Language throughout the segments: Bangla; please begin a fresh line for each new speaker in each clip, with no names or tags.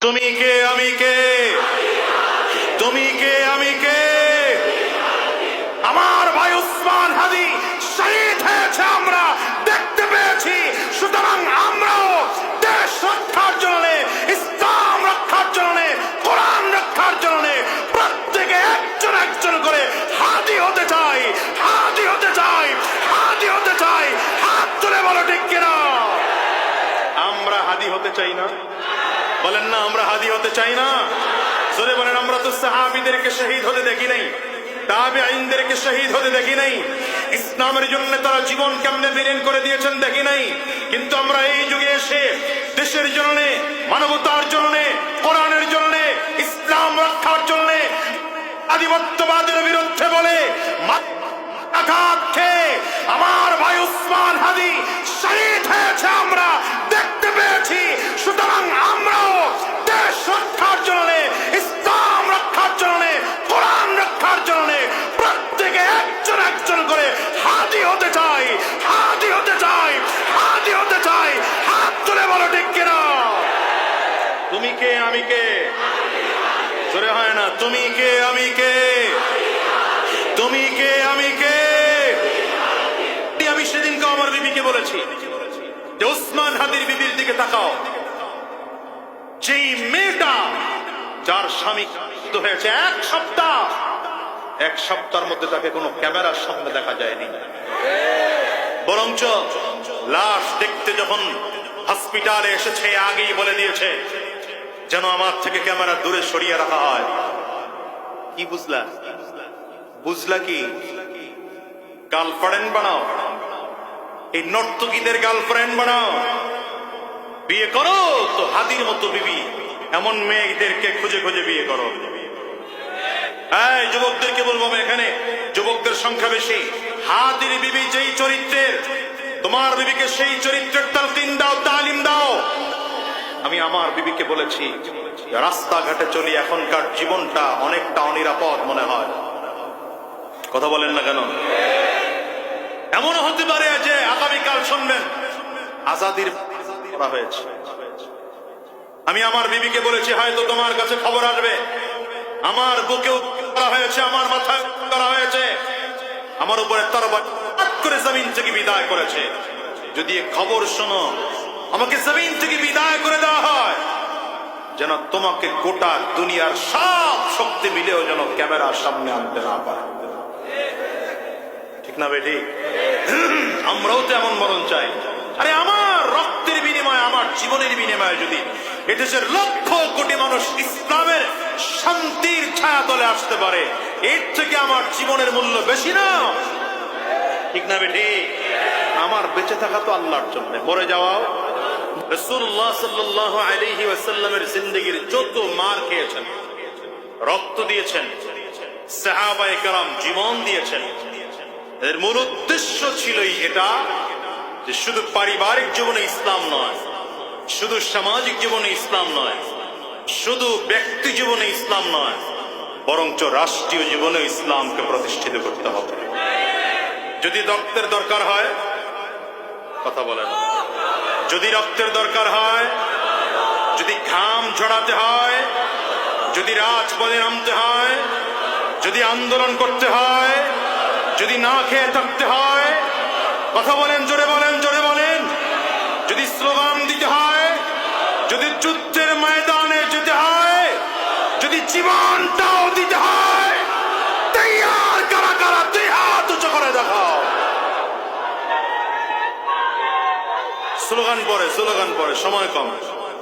তুমি কে আমি কে, তুমি কে আমি কে। আমার ভাই উসমান হাদি শহীদ হয়েছে, আমরা দেখতে পেয়েছি। সুতরাং আমরাও দেশ রক্ষার জন্য, ইসলাম রক্ষার জন্য, কোরআন রক্ষার জন্য প্রত্যেকে একজন একজন করে হাদি হতে চাই, হাদি হতে চাই, হাদি হতে চাই। হাত তুলে বলো ঠিক কিনা। আমরা হাদি হতে চাই না? বলেন না আমরা হাদি হতে চাই না। জোরে বলেন। আমরা তো সাহাবীদেরকে শহীদ হতে দেখি নাই, তাবেঈনদেরকে শহীদ হতে দেখি নাই, ইসলামের জন্য তারা জীবন কেমনে বিলীন করে দিয়েছেন দেখি নাই। কিন্তু আমরা এই যুগে এসে দেশের জন্য, মানবতার জন্য, কোরআনের জন্য, ইসলাম রক্ষার জন্য আধিপত্যবাদের বিরুদ্ধে বলে আঘাত খেয়ে আমার ভাই উসমান হাদি শহীদ হয়েছে, আমরা দেখতে পেয়েছি। সুতরাং আমরাও দেশ রক্ষার জন্য, ইসলাম রক্ষার জন্য, কোরআন রক্ষার জন্য প্রত্যেকে একজন একজন করে হাদি হতে চাই, হাদি হতে চাই, হাদি হতে চাই। হাত তুলে বলো ঠিক কিনা। তুমি কে আমি কে, জোরে হয় না। তুমি কে আমি কে, তুমি কে আমি কে। আমি সেদিনকে আমার বিবিকে বলেছি যে উসমান হাদির বিবির দিকে তাকাও। যেই মেয়েটা যার স্বামী হয়েছে এক সপ্তাহের মধ্যে তাকে কোনো ক্যামেরার সামনে দেখা যায়নি, বরঞ্চ লাশ দেখতে যখন হসপিটালে এসেছে আগেই বলে দিয়েছে যেন আমার থেকে ক্যামেরা দূরে সরিয়ে রাখা হয়। কি বুঝলা? বুঝলা কি? গার্লফ্রেন্ড বানাও, এই নর্তকীদের গার্লফ্রেন্ড বানাও, বিয়ে করো তো হাদির মতো বিবি, এমন মেয়েদেরকে খুঁজে খুঁজে বিয়ে করো। এই যুবকদেরকে বলবো, এখানে যুবকদের সংখ্যা বেশি। হাদির বিবি যেই চরিত্রের, তোমার বিবিকে সেই চরিত্রের তালকিন দাও, তালিম দাও। আমি আমার বিবিকে বলেছি, রাস্তাঘাটে চলি এখনকার জীবনটা অনেকটা অনিরাপদ মনে হয়। কথা বলেন না কেন? এমনও হতে পারে যে আগামীকাল শুনবেন আজাদির করা হয়েছে। আমি আমার বিবিকে বলেছি, হয়তো তোমার কাছে খবর আসবে আমার বুকেও করা হয়েছে, আমার মাথায় করা হয়েছে, আমার উপরে তরবারি করে জমিন থেকে বিদায় করেছে। যদি খবর শোনো, আমাকে জমিন থেকে বিদায় করে দেওয়া হয়, যেন তোমাকে গোটা দুনিয়ার সব শক্তি মিলেও যেন ক্যামেরার সামনে আনতে না পারে। ঠিক না বেটি? আমরাও তো এমন মরণ চাই। আরে আমার রক্তের বিনিময়ে, আমার জীবনের বিনিময়ে যদি এদেশের লক্ষ কোটি মানুষ ইসলামের শান্তির ছায়া তলে আসতে পারে, এর থেকে আমার জীবনের মূল্য বেশি না? ঠিক না বেটি? আমার বেঁচে থাকা তো আল্লাহর জন্য, মরে যাওয়াও। রাসূলুল্লাহ সাল্লাল্লাহু আলাইহি ওয়াসাল্লামের জিন্দেগীর যত মার খেয়েছেন, রক্ত দিয়েছেন, সাহাবায়ে কেরাম জীবন দিয়েছেন, এর মূল উদ্দেশ্য ছিলই এটা যে শুধু পারিবারিক জীবনে ইসলাম নয়, শুধু সামাজিক জীবনে ইসলাম নয়, শুধু ব্যক্তি জীবনে ইসলাম নয়, বরঞ্চ রাষ্ট্রীয় জীবনে ইসলামকে প্রতিষ্ঠিত করতে হবে। যদি রক্তের দরকার হয়, কথা বলেন, যদি রক্তের দরকার হয়, যদি ঘাম ঝরাতে হয়, যদি রাজপথে নামতে হয়, যদি আন্দোলন করতে হয়, যদি না খেয়ে থাকতে হয়, কথা বলেন, জোরে বলেন, জোরে বলেন, যদি স্লোগান দিতে হয়, যদি যুদ্ধের ময়দানে যেতে হয়, যদি জীবনটাও দিতে হয়, তৈয়ার কারা কারা? দুই হাত উঁচু করে দেখাও। স্লোগান পরে, স্লোগান পরে, সময় কম,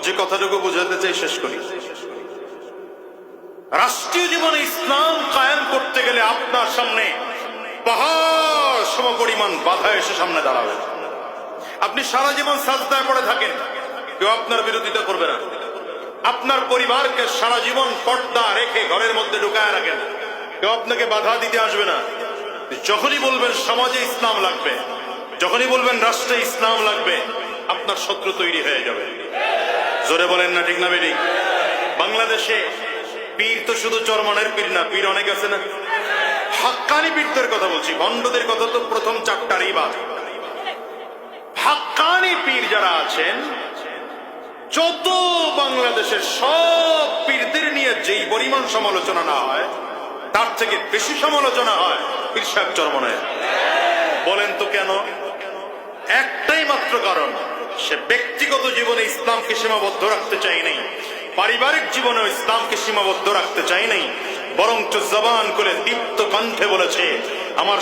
যে কথাটুকু বোঝাতে চাই শেষ করি। রাষ্ট্রীয় জীবনে ইসলাম কায়েম করতে গেলে আপনার সামনে পাহাড় সমপরিমাণ বাধা এসে সামনে দাঁড়াবে। আপনি সারা জীবন সাজদায় পড়ে থাকেন, কেউ আপনার বিরোধিতা করবে না। আপনার পরিবারকে সারা জীবন পর্দা রেখে ঘরের মধ্যে ঢুকায় রাখেন, কেউ আপনাকে বাধা দিতে আসবে না। যখনই বলবেন সমাজে ইসলাম লাগবে, যখনই বলবেন রাষ্ট্রে ইসলাম লাগবে, আপনার শত্রু তৈরি হয়ে যাবে। জোরে বলেন না ঠিক না বেটি? বাংলাদেশে পীর তো শুধু চরমনের পীর না, পীর অনেক আছে না? হাক্কানি পীরদের কথা বলছি, ভণ্ডদের কথা তো প্রথম চারটারই বাদ। হাক্কানি পীর যারা আছেন, যত বাংলাদেশের সব পরিমাণ সমালোচনা না হয়, তার থেকে বেশি সমালোচনা হয় পীর সাহেব চরমনায়। বলেন তো কেন? একটাই মাত্র কারণ, সে ব্যক্তিগত জীবনে ইসলামকে সীমাবদ্ধ রাখতে চায় নাই, পারিবারিক জীবনেও ইসলামকে সীমাবদ্ধ রাখতে চায় নাই, বরঞ্চ জবান খুলে দীপ্ত কণ্ঠে বলেছে, আমার